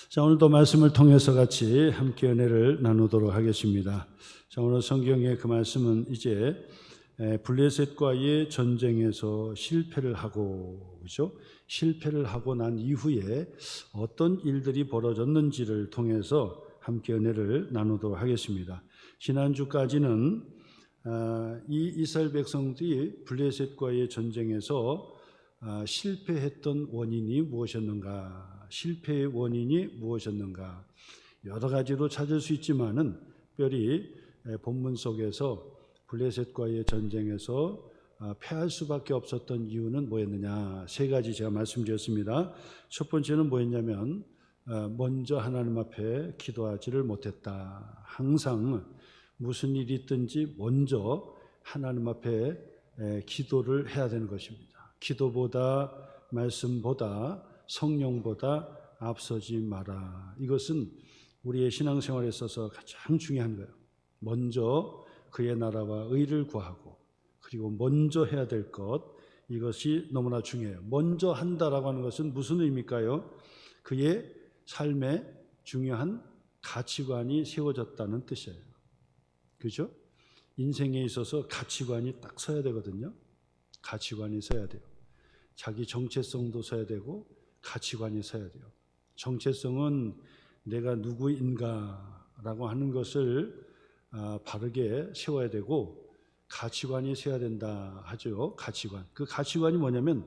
자, 오늘도 말씀을 통해서 같이 함께 은혜를 나누도록 하겠습니다. 자, 오늘 성경의 그 말씀은 이제 블레셋과의 전쟁에서 실패를 하고, 그죠? 실패를 하고 난 이후에 어떤 일들이 벌어졌는지를 통해서 함께 은혜를 나누도록 하겠습니다. 지난주까지는 이 이스라엘 백성들이 블레셋과의 전쟁에서 실패했던 원인이 무엇이었는가, 실패의 원인이 무엇이었는가, 여러 가지로 찾을 수 있지만은 특별히 본문 속에서 블레셋과의 전쟁에서 패할 수밖에 없었던 이유는 뭐였느냐, 세 가지 제가 말씀드렸습니다. 첫 번째는 뭐였냐면 먼저 하나님 앞에 기도하지를 못했다. 항상 무슨 일이 있든지 먼저 하나님 앞에 기도를 해야 되는 것입니다. 기도보다, 말씀보다, 성령보다 앞서지 마라. 이것은 우리의 신앙생활에 있어서 가장 중요한 거예요. 먼저 그의 나라와 의를 구하고, 그리고 먼저 해야 될 것, 이것이 너무나 중요해요. 먼저 한다라고 하는 것은 무슨 의미일까요? 그의 삶에 중요한 가치관이 세워졌다는 뜻이에요. 그죠? 인생에 있어서 가치관이 딱 서야 되거든요. 가치관이 서야 돼요. 자기 정체성도 서야 되고 가치관이 서야 돼요. 정체성은 내가 누구인가라고 하는 것을 바르게 세워야 되고, 가치관이 서야 된다 하죠. 가치관. 그 가치관이 뭐냐면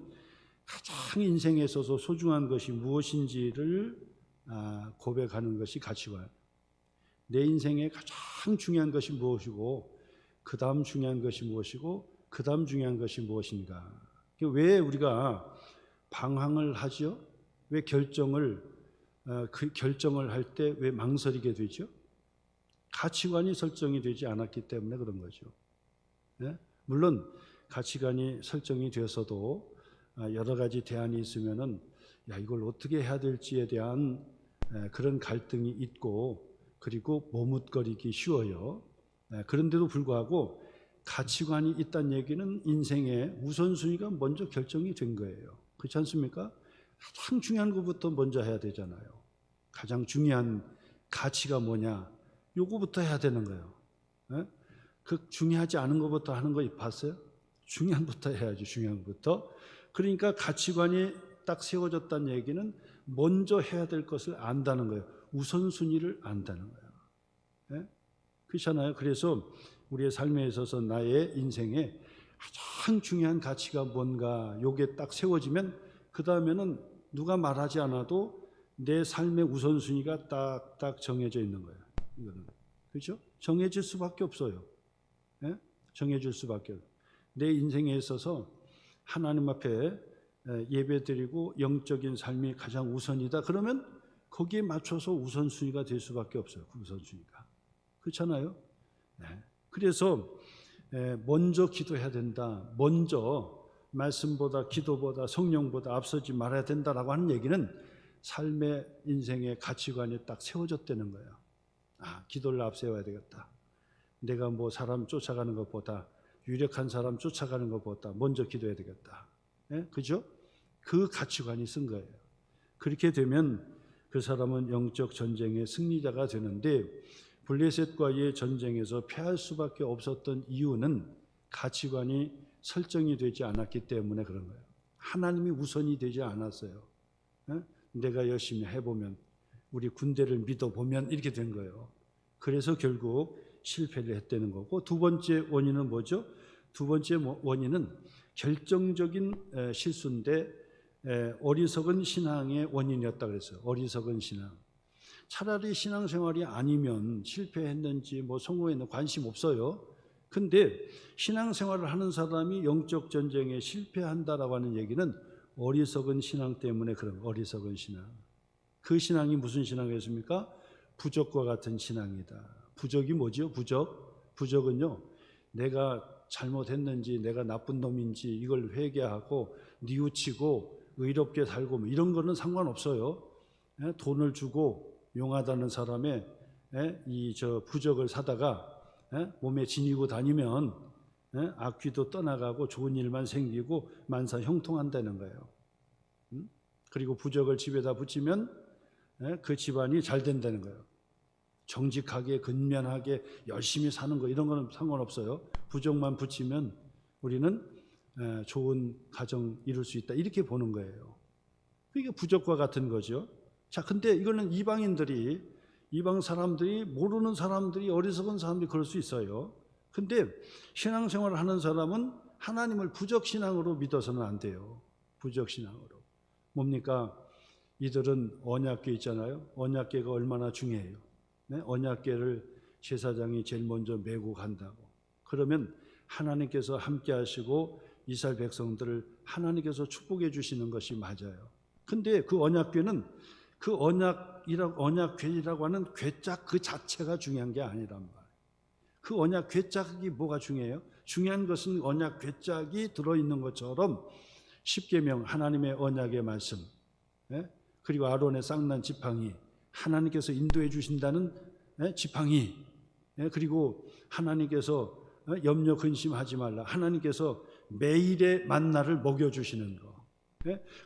가장 인생에 있어서 소중한 것이 무엇인지를 고백하는 것이 가치관. 내 인생에 가장 중요한 것이 무엇이고, 그 다음 중요한 것이 무엇이고, 그 다음 중요한 것이 무엇인가. 왜 우리가 방황을 하죠? 왜 결정을 할 때 왜 망설이게 되죠? 가치관이 설정이 되지 않았기 때문에 그런 거죠. 네? 물론 가치관이 설정이 되어서도 여러 가지 대안이 있으면은 이걸 어떻게 해야 될지에 대한 그런 갈등이 있고, 그리고 머뭇거리기 쉬워요. 그런데도 불구하고 가치관이 있다는 얘기는 인생의 우선순위가 먼저 결정이 된 거예요. 그렇지 않습니까? 가장 중요한 것부터 먼저 해야 되잖아요. 가장 중요한 가치가 뭐냐, 요거부터 해야 되는 거예요. 그 중요하지 않은 것부터 하는 거 봤어요? 중요한 것부터 해야지, 중요한 것부터. 그러니까 가치관이 딱 세워졌다는 얘기는 먼저 해야 될 것을 안다는 거예요. 우선순위를 안다는 거예요. 그렇잖아요. 그래서 우리의 삶에 있어서 나의 인생에 가장 중요한 가치가 뭔가, 요게 딱 세워지면 그 다음에는 누가 말하지 않아도 내 삶의 우선순위가 딱딱 정해져 있는 거예요. 이거는. 그렇죠? 정해질 수밖에 없어요. 정해질 수밖에 없어요. 내 인생에 있어서 하나님 앞에 예배드리고 영적인 삶이 가장 우선이다. 그러면 거기에 맞춰서 우선순위가 될 수밖에 없어요. 그 우선순위가. 그렇잖아요. 그래서 먼저 기도해야 된다. 먼저 말씀보다, 기도보다, 성령보다 앞서지 말아야 된다라고 하는 얘기는 삶의 인생의 가치관이 딱 세워졌다는 거예요. 기도를 앞세워야 되겠다. 내가 뭐 사람 쫓아가는 것보다, 유력한 사람 쫓아가는 것보다 먼저 기도해야 되겠다. 그죠? 그 가치관이 쓴 거예요. 그렇게 되면 그 사람은 영적 전쟁의 승리자가 되는데, 블레셋과의 전쟁에서 패할 수밖에 없었던 이유는 가치관이 설정이 되지 않았기 때문에 그런 거예요. 하나님이 우선이 되지 않았어요. 내가 열심히 해보면, 우리 군대를 믿어보면 이렇게 된 거예요. 그래서 결국 실패를 했다는 거고, 두 번째 원인은 뭐죠? 두 번째 원인은 결정적인 실수인데 어리석은 신앙의 원인이었다 그랬어요. 어리석은 신앙. 차라리 신앙생활이 아니면 실패했는지 뭐 성공했는지 관심 없어요. 근데 신앙생활을 하는 사람이 영적 전쟁에 실패한다라고 하는 얘기는 어리석은 신앙 때문에 그런, 어리석은 신앙. 그 신앙이 무슨 신앙이었습니까? 부적과 같은 신앙이다. 부적이 뭐죠? 부적은요, 내가 잘못했는지, 내가 나쁜 놈인지 이걸 회개하고 뉘우치고 의롭게 살고 뭐 이런 거는 상관없어요. 돈을 주고 용하다는 사람의 부적을 사다가 몸에 지니고 다니면 악귀도 떠나가고 좋은 일만 생기고 만사 형통한다는 거예요. 그리고 부적을 집에다 붙이면 그 집안이 잘 된다는 거예요. 정직하게 근면하게 열심히 사는 거 이런 거는 상관없어요. 부적만 붙이면 우리는 좋은 가정 이룰 수 있다 이렇게 보는 거예요. 이게 부적과 같은 거죠. 자, 근데 이거는 이방 사람들이 모르는 사람들이 어리석은 사람들이 그럴 수 있어요. 근데 신앙생활을 하는 사람은 하나님을 부적신앙으로 믿어서는 안 돼요. 부적신앙으로. 뭡니까? 이들은 언약궤 있잖아요. 언약궤가 얼마나 중요해요. 네? 언약궤를 제사장이 제일 먼저 메고 간다고. 그러면 하나님께서 함께 하시고 이스라엘 백성들을 하나님께서 축복해 주시는 것이 맞아요. 근데 그 언약궤는 그 언약궤라고 하는 궤짝 그 자체가 중요한 게 아니란 말이에요. 그 언약 궤짝이 뭐가 중요해요? 중요한 것은 언약 궤짝이 들어있는 것처럼 십계명 하나님의 언약의 말씀, 그리고 아론의 쌍난 지팡이 하나님께서 인도해 주신다는 지팡이, 그리고 하나님께서 염려 근심하지 말라 하나님께서 매일의 만나를 먹여주시는 거,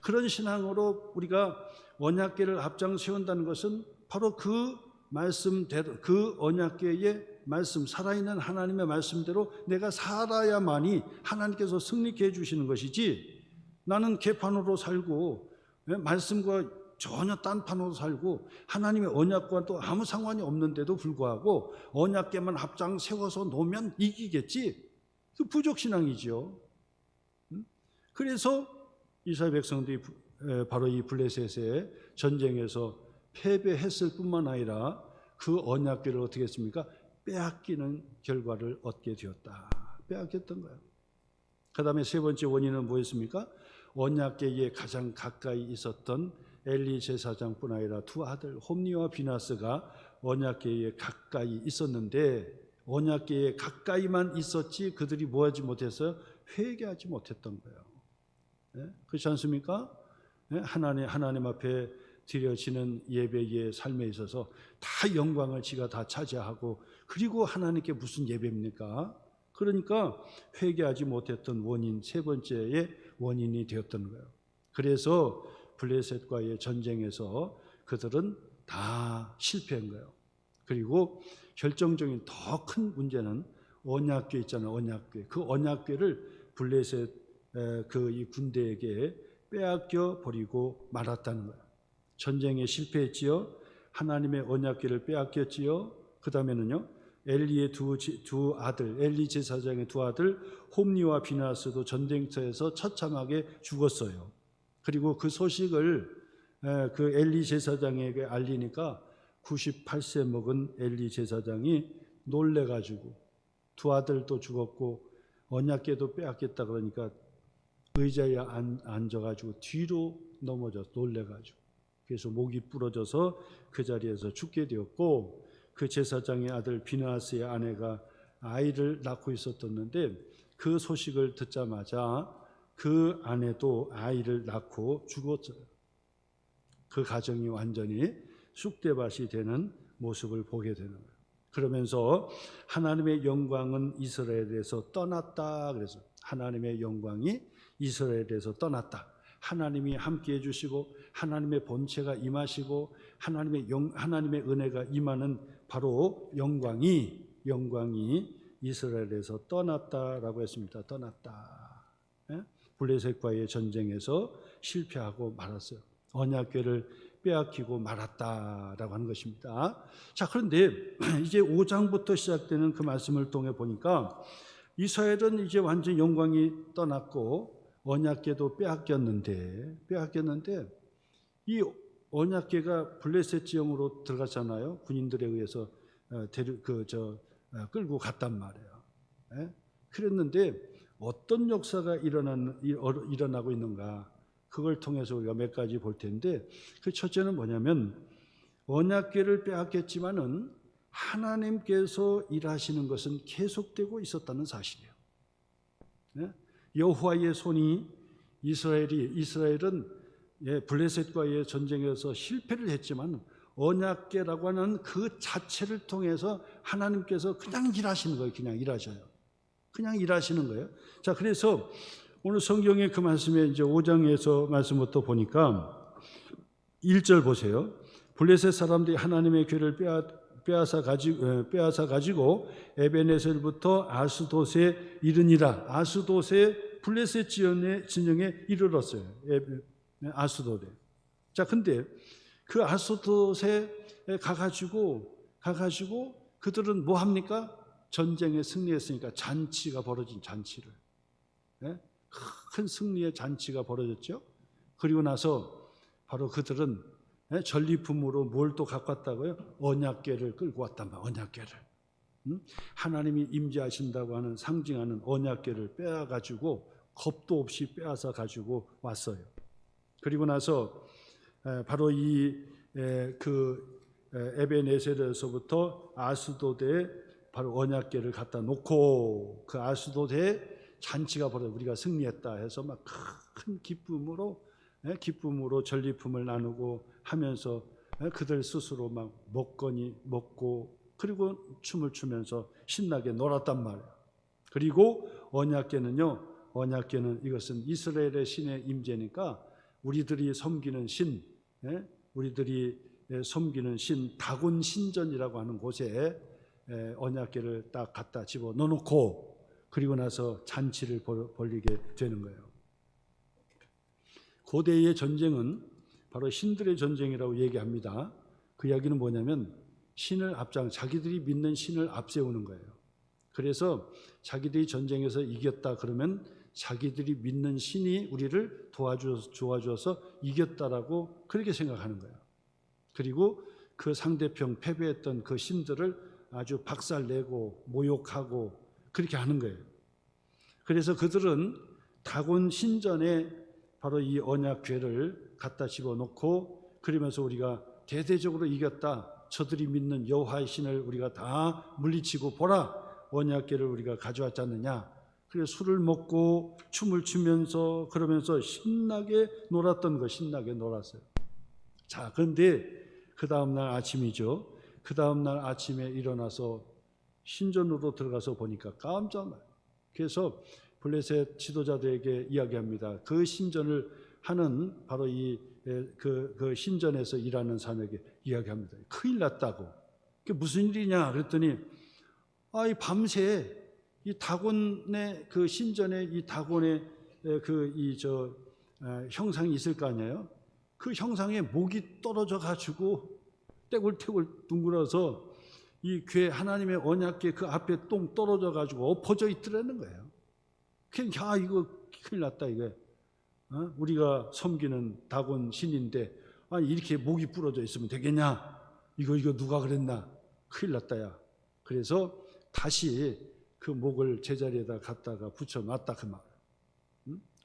그런 신앙으로 우리가 언약궤를 앞장 세운다는 것은 바로 그 말씀대로 그 언약궤의 말씀 살아있는 하나님의 말씀대로 내가 살아야만이 하나님께서 승리케 해주시는 것이지 나는 개판으로 살고 말씀과 전혀 딴판으로 살고 하나님의 언약과 또 아무 상관이 없는데도 불구하고 언약궤만 앞장 세워서 놓으면 이기겠지. 그 부족신앙이죠. 그래서 이스라엘 백성들이 바로 이 블레셋의 전쟁에서 패배했을 뿐만 아니라 그 언약궤를 어떻게 했습니까? 빼앗기는 결과를 얻게 되었다. 빼앗겼던 거예요. 그 다음에 세 번째 원인은 뭐였습니까? 언약궤에 가장 가까이 있었던 엘리 제사장뿐 아니라 두 아들 홈니와 비나스가 언약궤에 가까이 있었는데 언약궤에 가까이만 있었지 그들이 뭐하지 못해서 회개하지 못했던 거예요. 그렇지 않습니까? 하나님 앞에 드려지는 예배의 삶에 있어서 다 영광을 지가 다 차지하고 그리고 하나님께 무슨 예배입니까? 그러니까 회개하지 못했던 원인 세 번째의 원인이 되었던 거예요. 그래서 블레셋과의 전쟁에서 그들은 다 실패한 거예요. 그리고 결정적인 더 큰 문제는 언약궤 있잖아요. 언약궤. 그 언약궤를 블레셋 이 군대에게 빼앗겨 버리고 말았다는 거예요. 전쟁에 실패했지요. 하나님의 언약궤를 빼앗겼지요. 그 다음에는요, 엘리의 두 아들, 엘리 제사장의 두 아들 홈니와 비나스도 전쟁터에서 처참하게 죽었어요. 그리고 그 소식을 그 엘리 제사장에게 알리니까 98세 먹은 엘리 제사장이 놀래가지고 두 아들도 죽었고 언약궤도 빼앗겼다 그러니까 의자에 앉아가지고 뒤로 넘어져서 놀래가지고 그래서 목이 부러져서 그 자리에서 죽게 되었고 그 제사장의 아들 비나스의 아내가 아이를 낳고 있었는데 그 소식을 듣자마자 그 아내도 아이를 낳고 죽었어요. 그 가정이 완전히 쑥대밭이 되는 모습을 보게 되는 거예요. 그러면서 하나님의 영광은 이스라엘에서 떠났다. 그래서 하나님의 영광이 이스라엘에서 떠났다. 하나님이 함께해 주시고 하나님의 본체가 임하시고 하나님의 은혜가 임하는 바로 영광이 이스라엘에서 떠났다라고 했습니다. 떠났다. 블레셋과의 전쟁에서 실패하고 말았어요. 언약궤를 빼앗기고 말았다라고 하는 것입니다. 자, 그런데 이제 5장부터 시작되는 그 말씀을 통해 보니까 이스라엘은 이제 완전 영광이 떠났고 언약궤도 빼앗겼는데 이 언약궤가 블레셋 지형으로 들어갔잖아요. 군인들에 의해서 끌고 갔단 말이에요. 그랬는데 어떤 역사가 일어나고 있는가? 그걸 통해서 우리가 몇 가지 볼 텐데 그 첫째는 뭐냐면 언약궤를 빼앗겼지만은 하나님께서 일하시는 것은 계속되고 있었다는 사실이에요. 여호와의 손이 이스라엘은 블레셋과의 전쟁에서 실패를 했지만 언약궤라고 하는 그 자체를 통해서 하나님께서 그냥 일하시는 거예요. 그냥 일하셔요. 그냥 일하시는 거예요. 자, 그래서 오늘 성경의 그 말씀에 이제 5장에서 말씀부터 보니까 1절 보세요. 블레셋 사람들이 하나님의 궤를 빼앗아 가지고 에베네셀부터 아스돗에 이르니라. 아스돗에 블레셋 진영에 이르렀어요. 아스돗에. 자, 근데 그 아스돗에 가가지고 그들은 뭐 합니까? 전쟁에 승리했으니까 잔치가 벌어진 잔치를. 큰 승리의 잔치가 벌어졌죠. 그리고 나서 바로 그들은 전리품으로 뭘 또 갖고 왔다고요? 언약궤를 끌고 왔단 말이에요. 언약궤를. 하나님이 임재하신다고 하는 상징하는 언약궤를 빼앗가지고 겁도 없이 빼앗아 가지고 왔어요. 그리고 나서 바로 에베네셀에서부터 아스돗에 바로 언약궤를 갖다 놓고 그 아스돗에 잔치가 벌어 우리가 승리했다 해서 막 큰 기쁨으로 전리품을 나누고 하면서 그들 스스로 막 먹고 그리고 춤을 추면서 신나게 놀았단 말이에요. 그리고 언약궤는 이것은 이스라엘의 신의 임재니까 우리들이 섬기는 신 다곤 신전이라고 하는 곳에 언약궤를 딱 갖다 집어 넣어놓고 그리고 나서 잔치를 벌이게 되는 거예요. 고대의 전쟁은 바로 신들의 전쟁이라고 얘기합니다. 그 이야기는 뭐냐면 자기들이 믿는 신을 앞세우는 거예요. 그래서 자기들이 전쟁에서 이겼다 그러면 자기들이 믿는 신이 우리를 도와주어서 이겼다라고 그렇게 생각하는 거예요. 그리고 그 상대편 패배했던 그 신들을 아주 박살내고 모욕하고 그렇게 하는 거예요. 그래서 그들은 다곤 신전에 바로 이 언약궤를 갖다 집어넣고 그러면서 우리가 대대적으로 이겼다. 저들이 믿는 여호와의 신을 우리가 다 물리치고 보라. 언약궤를 우리가 가져왔지 않느냐. 그래서 술을 먹고 춤을 추면서 그러면서 신나게 놀았어요. 자, 그런데 그 다음날 아침이죠. 그 다음날 아침에 일어나서 신전으로 들어가서 보니까 깜짝 놀라요. 그래서 블레셋 지도자들에게 이야기합니다. 그 신전을 하는 바로 그 신전에서 일하는 사람에게 이야기합니다. 큰일 났다고. 그게 무슨 일이냐 그랬더니 이 밤새 이 다곤의 그 신전에 이 다곤의 형상이 있을 거 아니에요. 그 형상에 목이 떨어져 가지고 떼굴떼굴 둥글어서 이 궤 하나님의 언약궤 그 앞에 똥 떨어져 가지고 엎어져 있더라는 거예요. 그냥 이거 큰일 났다 이게. 우리가 섬기는 다곤 신인데 이렇게 목이 부러져 있으면 되겠냐? 이거 누가 그랬나? 큰일 났다야. 그래서 다시 그 목을 제자리에다 갖다가 붙여놨다 그 말.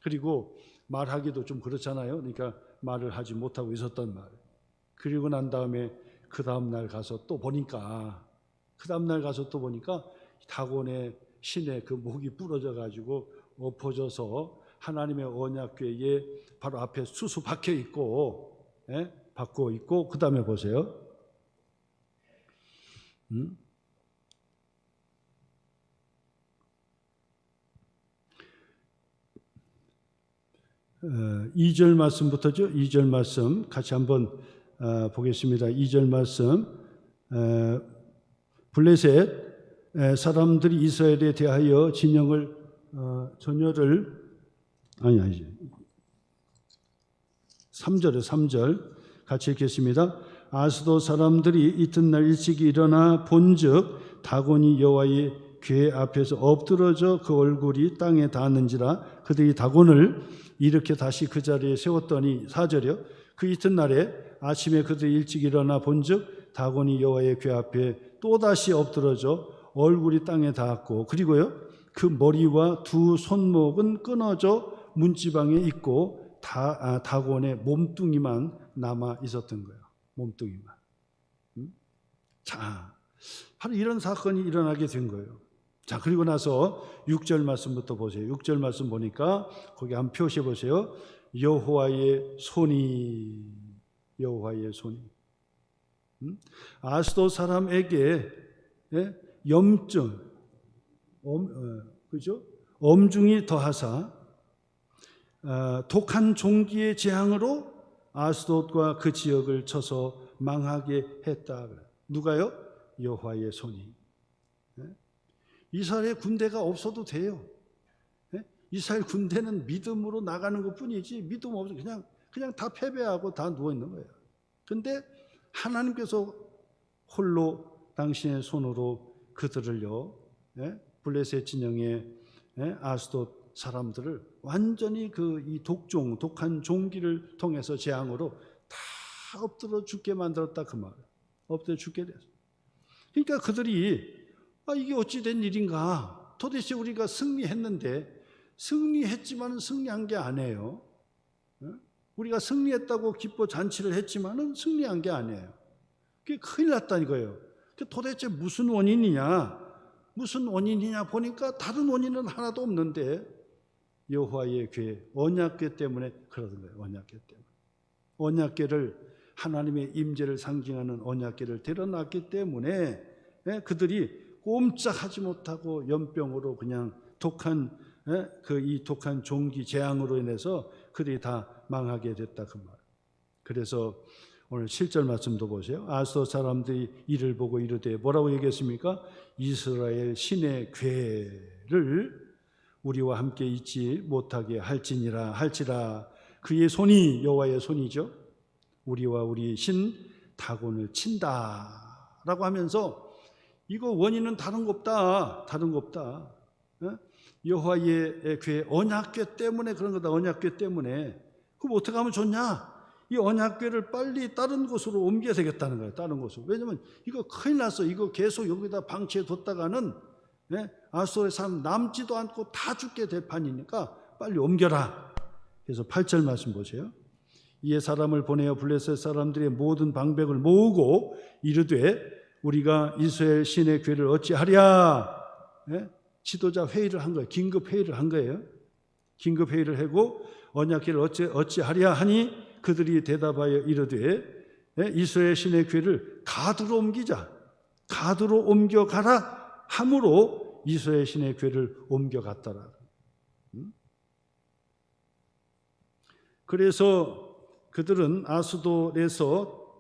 그리고 말하기도 좀 그렇잖아요. 그러니까 말을 하지 못하고 있었던 말. 그리고 난 다음에 그 다음날 가서 또 보니까 다곤의 신의 그 목이 부러져 가지고 엎어져서 하나님의 언약궤에 바로 앞에 수수 박혀 있고, 박고 있고, 그 다음에 보세요. 2절 말씀부터죠. 2절 말씀 같이 한번 보겠습니다. 2절 말씀. 블레셋 사람들이 이스라엘에 대하여 전열을 3절 같이 읽겠습니다. 아스돗 사람들이 이튿날 일찍 일어나 본즉 다곤이 여호와의 궤 앞에서 엎드러져 그 얼굴이 땅에 닿았는지라 그들이 다곤을 일으켜 다시 그 자리에 세웠더니 4절이요. 그 이튿날에 아침에 그들이 일찍 일어나 본즉 다곤이 여호와의 궤 앞에 또다시 엎드러져 얼굴이 땅에 닿았고 그리고요 그 머리와 두 손목은 끊어져 문지방에 있고 다곤의 몸뚱이만 남아 있었던 거예요. 몸뚱이만. 자, 바로 이런 사건이 일어나게 된 거예요. 자, 그리고 나서 6절 말씀부터 보세요. 6절 말씀 보니까 거기 한번 표시해 보세요. 여호와의 손이 아스돗 사람에게 엄중히 더하사 독한 종기의 재앙으로 아스돗과 그 지역을 쳐서 망하게 했다. 누가요? 여호와의 손이. 이스라엘 군대가 없어도 돼요. 이스라엘 군대는 믿음으로 나가는 것뿐이지 믿음 없이 그냥 다 패배하고 다 누워 있는 거예요. 근데 하나님께서 홀로 당신의 손으로 그들을요, 블레셋 진영의 아스돗 사람들을 완전히 이 독한 종기를 통해서 재앙으로 다 엎드려 죽게 만들었다, 그 말. 엎드려 죽게 됐어. 그러니까 그들이 이게 어찌 된 일인가? 도대체 우리가 승리했는데, 승리했지만은 승리한 게 아니에요. 우리가 승리했다고 기뻐 잔치를 했지만은 승리한 게 아니에요. 그게 큰일 났다는 거예요. 도대체 무슨 원인이냐 보니까 다른 원인은 하나도 없는데 여호와의 궤, 언약궤 때문에 그러는 거예요. 언약궤 때문에. 언약궤를, 하나님의 임재를 상징하는 언약궤를 데려놨기 때문에 그들이 꼼짝하지 못하고 연병으로 그냥 이 독한 종기 재앙으로 인해서 그들이 다 망하게 됐다, 그 말. 그래서 오늘 7절 말씀도 보세요. 아스돗 사람들이 이를 보고 이르되 뭐라고 얘기했습니까? 이스라엘 신의 궤를 우리와 함께 있지 못하게 할지라 그의 손이, 여호와의 손이죠, 우리와 우리 신 다곤을 친다라고 하면서 이거 원인은 다른 거 없다. 여호와의 궤, 언약궤 때문에 그런 거다. 언약궤 때문에. 그럼 어떻게 하면 좋냐? 이 언약궤를 빨리 다른 곳으로 옮겨야 되겠다는 거예요. 다른 곳으로. 왜냐면 이거 큰일 났어. 이거 계속 여기다 방치해 뒀다가는 아수르의 사람 남지도 않고 다 죽게 될 판이니까 빨리 옮겨라. 그래서 8절 말씀 보세요. 이에 사람을 보내어 블레셋 사람들의 모든 방백을 모으고 이르되 우리가 이스라엘 신의 궤를 어찌하랴? 지도자 회의를 한 거예요. 긴급 회의를 한 거예요. 긴급 회의를 하고 언약궤를 어찌하랴 하니 그들이 대답하여 이르되 이스라엘 신의 궤를 가드로 옮기자. 가드로 옮겨가라 함으로 이스라엘 신의 궤를 옮겨갔더라. 그래서 그들은 아스돗에서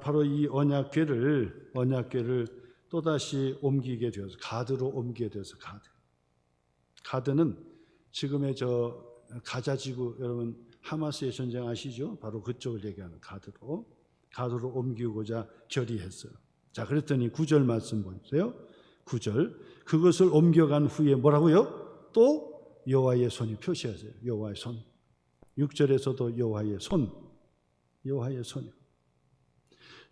바로 이 언약궤를 또다시 옮기게 되어서 가드로 옮기게 되어서 가드는 지금의 가자지구, 여러분 하마스의 전쟁 아시죠? 바로 그쪽을 얘기하는 가드로 옮기고자 결의했어요. 자, 그랬더니 9절 말씀 보세요. 9절 그것을 옮겨간 후에 뭐라고요? 또 여호와의 손이 표시하세요. 여호와의 손. 6절에서도 여호와의 손이요.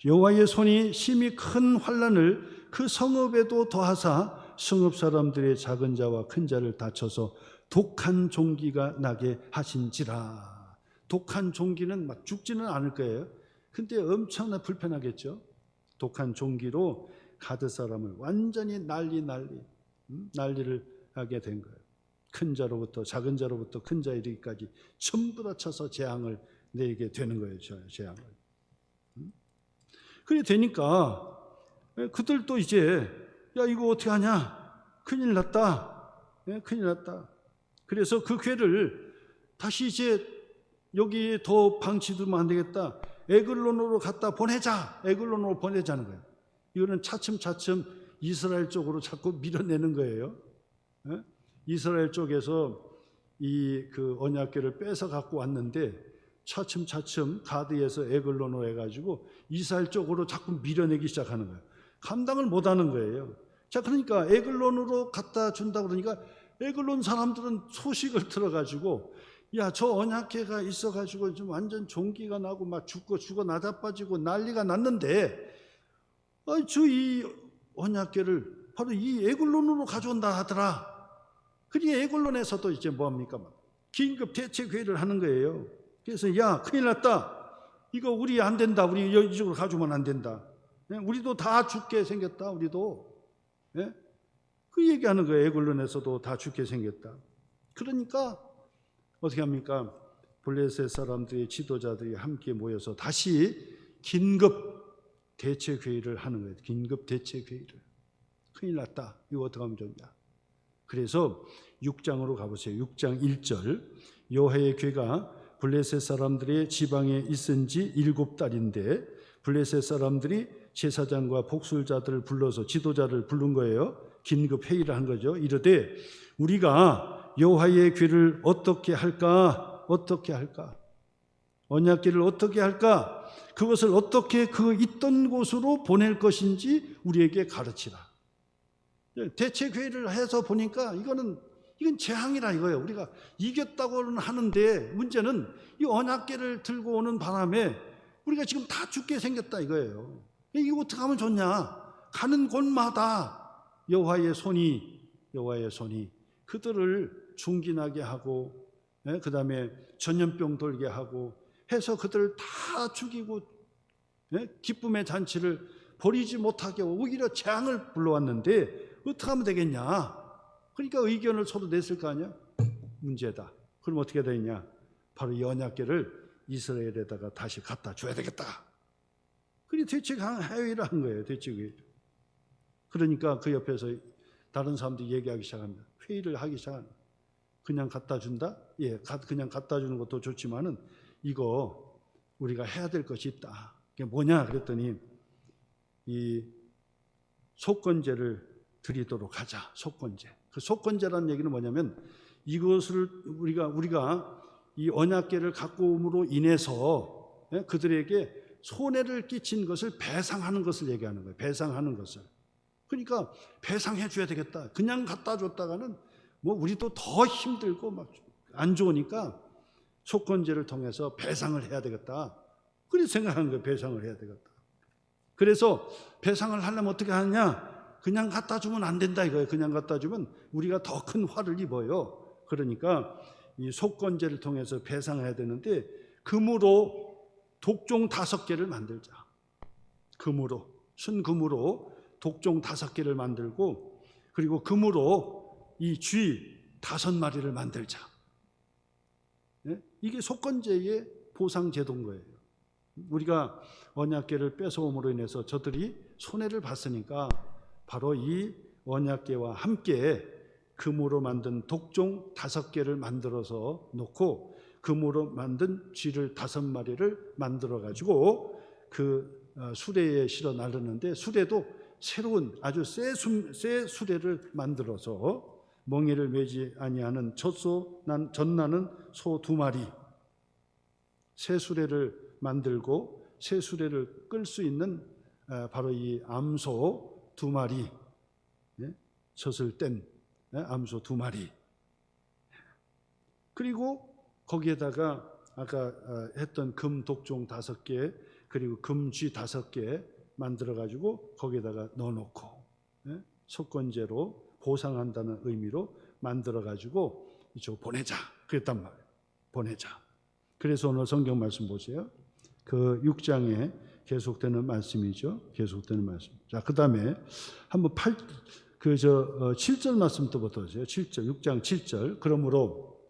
여호와의 손이 심히 큰 환난을 그 성읍에도 더하사 성읍 사람들의 작은 자와 큰 자를 다쳐서 독한 종기가 나게 하신지라. 독한 종기는 막 죽지는 않을 거예요. 근데 엄청나 불편하겠죠. 독한 종기로 가드 사람을 완전히 난리를 하게 된 거예요. 큰 자로부터 작은 자로부터 큰 자 이르기까지 전부 다 쳐서 재앙을 내게 되는 거예요. 재앙을. 그래 되니까 그들도 이제 이거 어떻게 하냐? 큰일 났다. 그래서 그 궤를 다시 이제 여기 더 방치두면 안 되겠다. 에글론으로 갖다 보내자. 에글론으로 보내자는 거예요. 이거는 차츰 이스라엘 쪽으로 자꾸 밀어내는 거예요. 이스라엘 쪽에서 그 언약궤를 뺏어 갖고 왔는데 차츰 가드에서 에글론으로 해가지고 이스라엘 쪽으로 자꾸 밀어내기 시작하는 거예요. 감당을 못하는 거예요. 자, 그러니까 에글론으로 갖다 준다 그러니까 에글론 사람들은 소식을 들어가지고 저 언약궤가 있어가지고 좀 완전 종기가 나고 막 죽어 나자빠지고 난리가 났는데 이 언약궤를 바로 이 에글론으로 가져온다 하더라. 그리 에글론에서도 이제 뭐합니까? 긴급 대책 회의를 하는 거예요. 그래서 큰일 났다. 이거 우리 안 된다. 우리 이쪽으로 가져오면 안 된다. 우리도 다 죽게 생겼다. 우리도. 그 얘기하는 거예요. 에글론에서도 다 죽게 생겼다. 그러니까 어떻게 합니까? 블레셋 사람들의 지도자들이 함께 모여서 다시 긴급 대책 회의를 하는 거예요. 긴급 대책 회의를. 큰일 났다. 이거 어떻게 하면 좋냐? 그래서 6장으로 가보세요. 6장 1절. 여호와의 궤가 블레셋 사람들의 지방에 있은 지 7달인데 블레셋 사람들이 제사장과 복술자들을 불러서 지도자를 부른 거예요. 긴급 회의를 한 거죠. 이르되 우리가 여호와의 궤를 어떻게 할까? 어떻게 할까? 언약궤를 어떻게 할까? 그것을 어떻게 그 있던 곳으로 보낼 것인지 우리에게 가르치라. 대체 회의를 해서 보니까 이건 재앙이라 이거예요. 우리가 이겼다고는 하는데 문제는 이 언약궤를 들고 오는 바람에 우리가 지금 다 죽게 생겼다 이거예요. 이거 어떻게 하면 좋냐? 가는 곳마다 여호와의 손이 그들을 중진하게 하고, 그 다음에 전염병 돌게 하고 해서 그들을 다 죽이고, 기쁨의 잔치를 벌이지 못하게 오히려 재앙을 불러왔는데 어떻게 하면 되겠냐? 그러니까 의견을 서로 냈을 거 아니야? 문제다. 그럼 어떻게 되냐? 바로 이 언약궤를 이스라엘에다가 다시 갖다 줘야 되겠다. 그게 대책 회의를 한 거예요. 대책 회의. 그러니까 그 옆에서 다른 사람들이 얘기하기 시작합니다. 회의를 하기 시작합니다. 그냥 갖다 준다? 예, 그냥 갖다 주는 것도 좋지만은 이거 우리가 해야 될 것이 있다. 그게 뭐냐? 그랬더니 이 속건제를 드리도록 하자. 속건제. 그 속건제라는 얘기는 뭐냐면 이것을 우리가 이 언약궤를 갖고옴으로 인해서 그들에게 손해를 끼친 것을 배상하는 것을 얘기하는 거예요. 배상하는 것을. 그러니까 배상해 줘야 되겠다. 그냥 갖다 줬다가는 뭐 우리도 더 힘들고 막 안 좋으니까 속건제를 통해서 배상을 해야 되겠다. 그렇게 생각하는 거예요. 배상을 해야 되겠다. 그래서 배상을 하려면 어떻게 하느냐? 그냥 갖다 주면 안 된다 이거예요. 그냥 갖다 주면 우리가 더 큰 화를 입어요. 그러니까 이 속건제를 통해서 배상해야 되는데 금으로 독종 5개를 만들자. 금으로, 순금으로 독종 5개를 만들고, 그리고 금으로 이 쥐 5마리를 만들자. 이게 속건제의 보상 제도인 거예요. 우리가 언약궤를 뺏어옴으로 인해서 저들이 손해를 봤으니까 바로 이 언약궤와 함께 금으로 만든 독종 5개를 만들어서 놓고 금으로 만든 쥐를 5마리를 만들어 가지고 그 수레에 실어 나르는데, 수레도 새로운 아주 새 수레를 만들어서 멍에를 매지 아니하는 젖나는 소 2마리, 새 수레를 만들고 새 수레를 끌 수 있는 바로 이 암소 2마리, 젖을 뗀 암소 2마리, 그리고 거기에다가 아까 했던 금 독종 5개, 그리고 금쥐 5개 만들어 가지고 거기에다가 넣어놓고 속건제로 보상한다는 의미로 만들어 가지고 이쪽 보내자 그랬단 말이에요. 보내자. 그래서 오늘 성경 말씀 보세요. 그 6장에 계속되는 말씀이죠. 계속되는 말씀. 자, 그 다음에 한번 7절 말씀 또 보세요. 7절, 6장 7절. 그러므로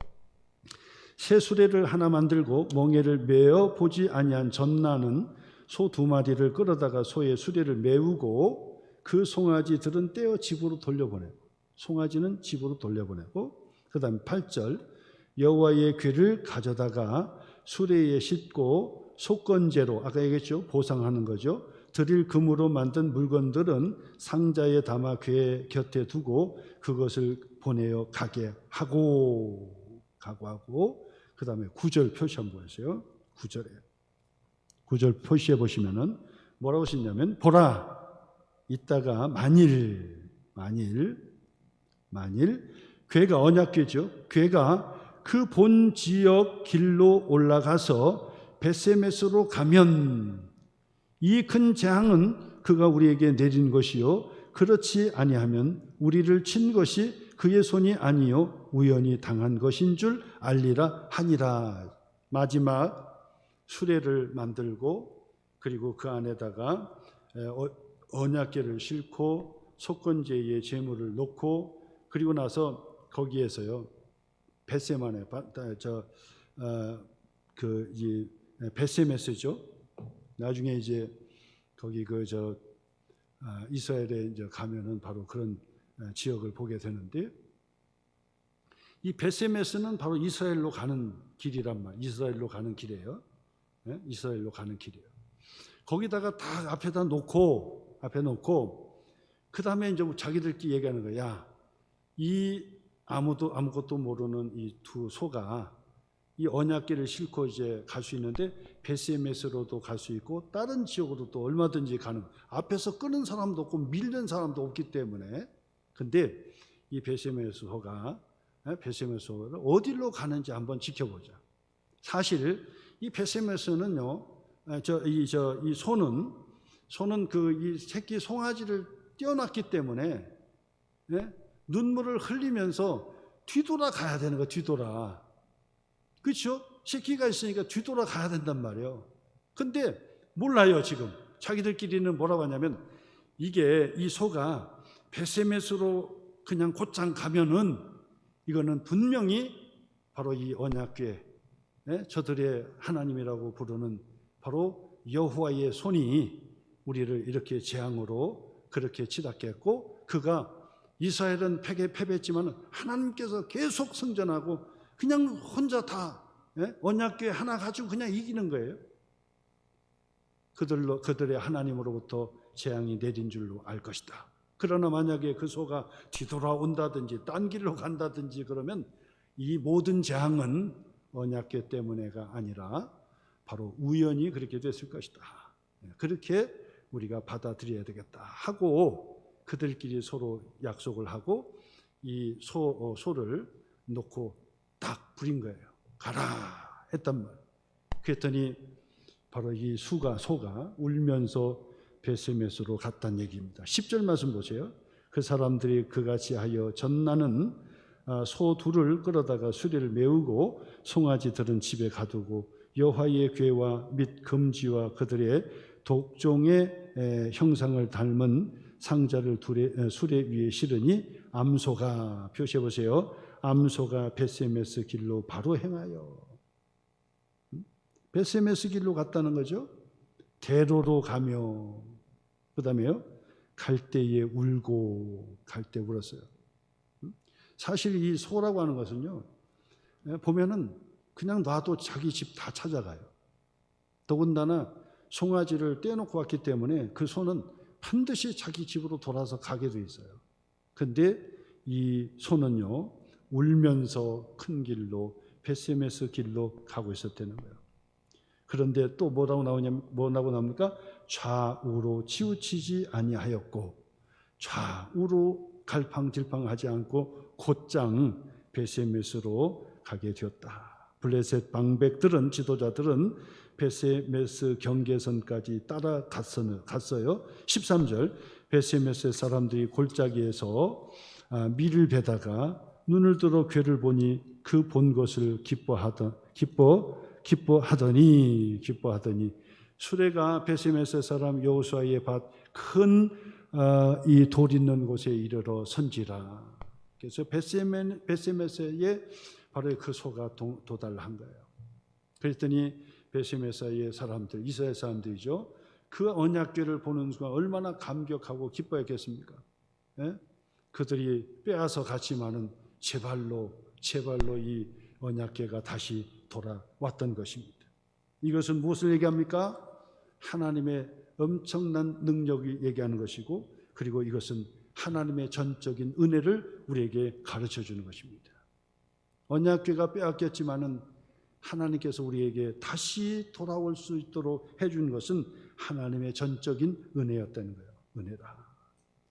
새 수레를 하나 만들고 멍에를 메어 보지 아니한 젖나는 소 2마리를 끌어다가 소의 수레를 메우고 그 송아지들은 떼어 집으로 돌려보내고, 송아지는 집으로 돌려보내고, 그 다음에 8절 여호와의 궤를 가져다가 수레에 싣고 속건제로, 아까 얘기했죠, 보상하는 거죠. 드릴 금으로 만든 물건들은 상자에 담아 궤 곁에 두고 그것을 보내어 가게 하고, 그 다음에 9절 표시 한번 보세요. 9절 표시해 보시면은 뭐라고 쓰냐면, 보라, 이따가 만일 궤가 언약궤죠. 궤가 그 본 지역 길로 올라가서 벳세메스로 가면 이 큰 재앙은 그가 우리에게 내린 것이요 그렇지 아니하면 우리를 친 것이 그의 손이 아니요 우연히 당한 것인 줄 알리라 하니라. 마지막 수레를 만들고 그리고 그 안에다가 언약궤를 싣고 속건제의 제물을 놓고, 그리고 나서 거기에서요 벳세만에 벳세메스죠. 나중에 이제 거기 이스라엘에 이제 가면은 바로 그런 지역을 보게 되는데, 이 베세메스는 바로 이스라엘로 가는 길이란 말, 이스라엘로 가는 길이에요. 예? 이스라엘로 가는 길이에요. 거기다가 다 앞에 놓고 그 다음에 이제 자기들끼리 얘기하는 거야. 이 아무것도 모르는 이 두 소가 이 언약궤를 싣고 이제 갈 수 있는데 베세메스로도 갈 수 있고 다른 지역으로도 얼마든지 가는, 앞에서 끄는 사람도 없고 밀는 사람도 없기 때문에. 근데 이 베세메스호가 어디로 가는지 한번 지켜보자. 사실 이 베세메스는요, 이 소는 그 이 새끼 송아지를 떼어놨기 때문에, 예? 눈물을 흘리면서 뒤돌아 가야 되는 거야. 뒤돌아. 그렇죠? 새끼가 있으니까 뒤돌아 가야 된단 말이에요. 근데 몰라요. 지금 자기들끼리는 뭐라고 하냐면, 이게 이 소가 베세메스로 그냥 곧장 가면은 이거는 분명히 바로 이 언약궤, 저들의 하나님이라고 부르는 바로 여호와의 손이 우리를 이렇게 재앙으로 그렇게 치닫겠고, 그가 이스라엘은 패배했지만 하나님께서 계속 승전하고 그냥 혼자 다 언약궤 하나 가지고 그냥 이기는 거예요. 그들의 하나님으로부터 재앙이 내린 줄로 알 것이다. 그러나 만약에 그 소가 뒤돌아온다든지 딴 길로 간다든지 그러면 이 모든 재앙은 언약궤 때문에가 아니라 바로 우연히 그렇게 됐을 것이다. 그렇게 우리가 받아들여야 되겠다 하고 그들끼리 서로 약속을 하고 이 소를 놓고 딱 부린 거예요. 가라 했단 말이에요. 그랬더니 바로 이 소가 울면서 베세메스로 갔다는 얘기입니다. 10절 말씀 보세요. 그 사람들이 그같이 하여 전나는 소 둘을 끌어다가 수레를 메우고 송아지들은 집에 가두고 여호와의 궤와 및 금지와 그들의 독종의 형상을 닮은 상자를 수레 위에 실으니 암소가, 표시해 보세요. 암소가 베세메스 길로 바로 행하여. 베세메스 길로 갔다는 거죠. 대로로 가며, 그 다음에요, 갈 때에 울고, 갈 때 울었어요. 사실 이 소라고 하는 것은요, 보면은 그냥 놔도 자기 집 다 찾아가요. 더군다나 송아지를 떼어놓고 왔기 때문에 그 소는 반드시 자기 집으로 돌아서 가게 돼 있어요. 근데 이 소는요, 울면서 큰 길로, 베세메스 길로 가고 있었다는 거예요. 그런데 또 뭐라고 나옵니까? 좌우로 치우치지 아니하였고, 좌우로 갈팡질팡하지 않고 곧장 베세메스로 가게 되었다. 블레셋 방백들은, 지도자들은 베세메스 경계선까지 따라갔어요. 13절, 베세메스 사람들이 골짜기에서 밀을 베다가 눈을 들어 궤를 보니 그 본 것을 기뻐하더니 수레가 베세메스 사람 여호수아의 밭 큰 이 돌 있는 곳에 이르러 선지라. 그래서 베세메스에 바로 그 소가 도달한 거예요. 그랬더니 베세메스의 사람들, 이스라엘 사람들이죠, 그 언약궤를 보는 순간 얼마나 감격하고 기뻐했겠습니까? 그들이 빼앗아 갔지만은 제발로 이 언약궤가 다시 돌아왔던 것입니다. 이것은 무엇을 얘기합니까? 하나님의 엄청난 능력을 얘기하는 것이고, 그리고 이것은 하나님의 전적인 은혜를 우리에게 가르쳐 주는 것입니다. 언약궤가 빼앗겼지만은 하나님께서 우리에게 다시 돌아올 수 있도록 해준 것은 하나님의 전적인 은혜였다는 거예요. 은혜다.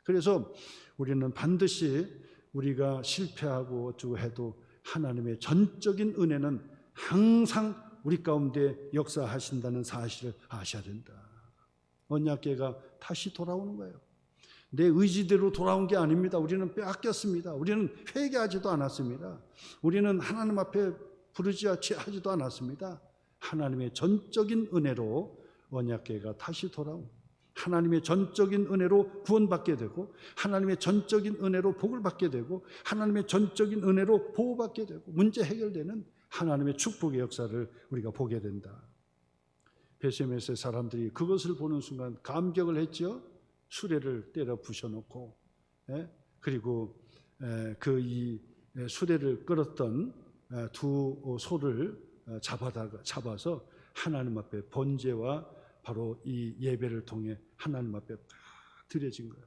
그래서 우리는 반드시 우리가 실패하고 어쩌고 해도 하나님의 전적인 은혜는 항상 우리 가운데 역사하신다는 사실을 아셔야 된다. 언약궤가 다시 돌아오는 거예요. 내 의지대로 돌아온 게 아닙니다. 우리는 빼앗겼습니다. 우리는 회개하지도 않았습니다. 우리는 하나님 앞에 부르지 하지도 않았습니다. 하나님의 전적인 은혜로 언약궤가 다시 돌아온, 하나님의 전적인 은혜로 구원받게 되고, 하나님의 전적인 은혜로 복을 받게 되고, 하나님의 전적인 은혜로 보호받게 되고, 문제 해결되는 하나님의 축복의 역사를 우리가 보게 된다. 베세메스 사람들이 그것을 보는 순간 감격을 했죠. 수레를 때려 부셔놓고, 그리고 그 이 수레를 끌었던 두 소를 잡아서 하나님 앞에 번제와 바로 이 예배를 통해 하나님 앞에 드려진 거예요.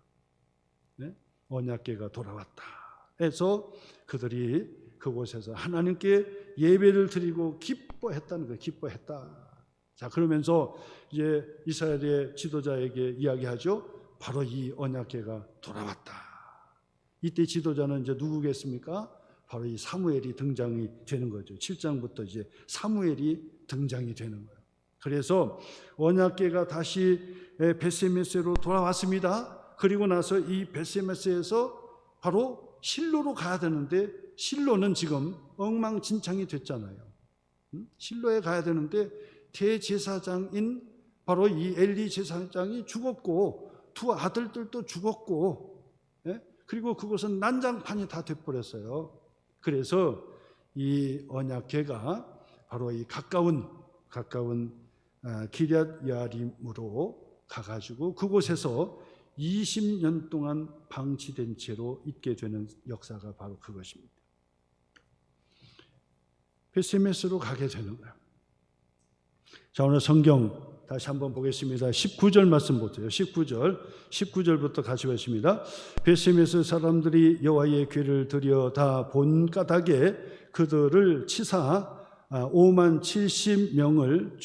네? 언약궤가 돌아왔다 해서 그들이 그곳에서 하나님께 예배를 드리고 기뻐했다는 거예요. 기뻐했다. 자, 그러면서 이제 이스라엘의 지도자에게 이야기하죠. 바로 이 언약궤가 돌아왔다. 이때 지도자는 이제 누구겠습니까? 바로 이 사무엘이 등장이 되는 거죠. 7장부터 이제 사무엘이 등장이 되는 거예요. 그래서 언약궤가 다시 벳세메스로 돌아왔습니다. 그리고 나서 이 벳세메스에서 바로 실로로 가야 되는데 실로는 지금 엉망진창이 됐잖아요. 실로에 가야 되는데 대제사장인 바로 이 엘리 제사장이 죽었고 두 아들들도 죽었고, 그리고 그곳은 난장판이 다 돼버렸어요. 그래서 이 언약궤가 바로 이 가까운 기럇 여아림으로 가가지고 그곳에서 20년 동안 방치된 채로 있게 되는 역사가 바로 그것입니다. 벳세메스로 가게 되는 거예요. 자, 오늘 성경 다시 한번 보겠습니다. 19절 말씀 보세요. 19절부터 같이 보겠습니다. 벳세메스 사람들이 여호와의 궤를 들여 다 본가닥에 그들을 치사 5만 70명을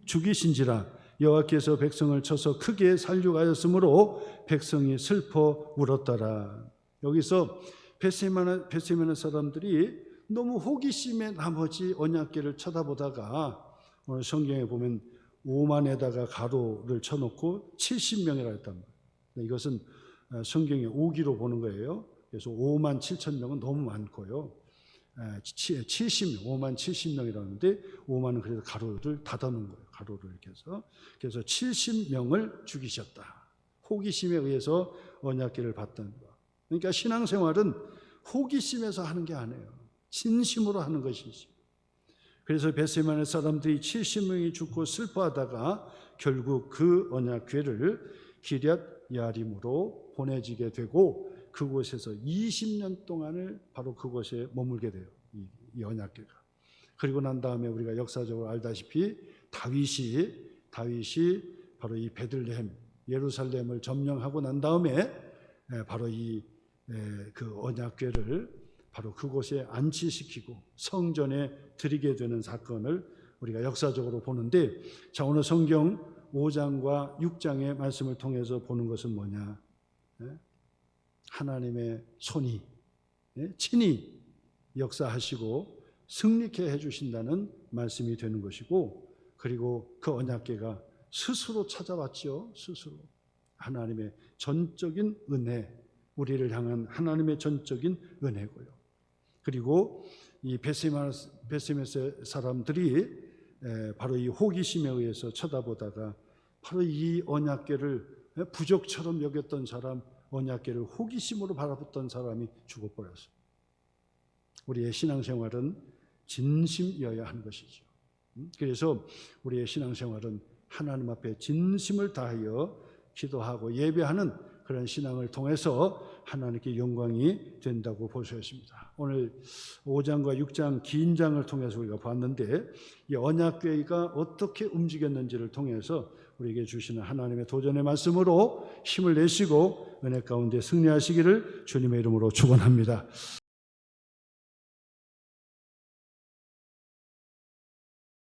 죽이신지라. 여호와께서 백성을 쳐서 크게 살육하였으므로 백성이 슬퍼 울었더라. 여기서 벳세메스 사람들이 너무 호기심에 나머지 언약궤를 쳐다보다가 오늘 성경에 보면 5만에다가 가로를 쳐놓고 70명이라 했단 말이에요. 이것은 성경의 오기로 보는 거예요. 그래서 5만 7천 명은 너무 많고요. 70명, 5만 70명이라는데 5만은 그래서 가로를 닫아놓은 거예요. 가로를 이렇게 해서. 그래서 70명을 죽이셨다. 호기심에 의해서 언약궤를 받던 거. 그러니까 신앙생활은 호기심에서 하는 게 아니에요. 진심으로 하는 것이지. 그래서 벳세메스 사람들이 70명이 죽고 슬퍼하다가 결국 그 언약궤를 기럇 여아림으로 보내지게 되고 그곳에서 20년 동안을 바로 그곳에 머물게 돼요. 이 언약궤가. 그리고 난 다음에 우리가 역사적으로 알다시피 다윗이 바로 이 베들레헴 예루살렘을 점령하고 난 다음에 바로 그 언약궤를 바로 그곳에 안치시키고 성전에 드리게 되는 사건을 우리가 역사적으로 보는데, 자, 오늘 성경 5장과 6장의 말씀을 통해서 보는 것은 뭐냐? 하나님의 손이 친히 역사하시고 승리케 해주신다는 말씀이 되는 것이고, 그리고 그 언약궤가 스스로 찾아왔죠. 스스로 하나님의 전적인 은혜, 우리를 향한 하나님의 전적인 은혜고요. 그리고 이 벳세메스 사람들이 바로 이 호기심에 의해서 쳐다보다가 바로 이 언약궤를 부적처럼 여겼던 사람, 언약궤를 호기심으로 바라봤던 사람이 죽어버렸어요. 우리의 신앙생활은 진심이어야 하는 것이죠. 그래서 우리의 신앙생활은 하나님 앞에 진심을 다하여 기도하고 예배하는 그런 신앙을 통해서 하나님께 영광이 된다고 볼 수 있습니다. 오늘 5장과 6장 긴 장을 통해서 우리가 봤는데 이 언약궤가 어떻게 움직였는지를 통해서 우리에게 주시는 하나님의 도전의 말씀으로 힘을 내시고 은혜 가운데 승리하시기를 주님의 이름으로 축원합니다.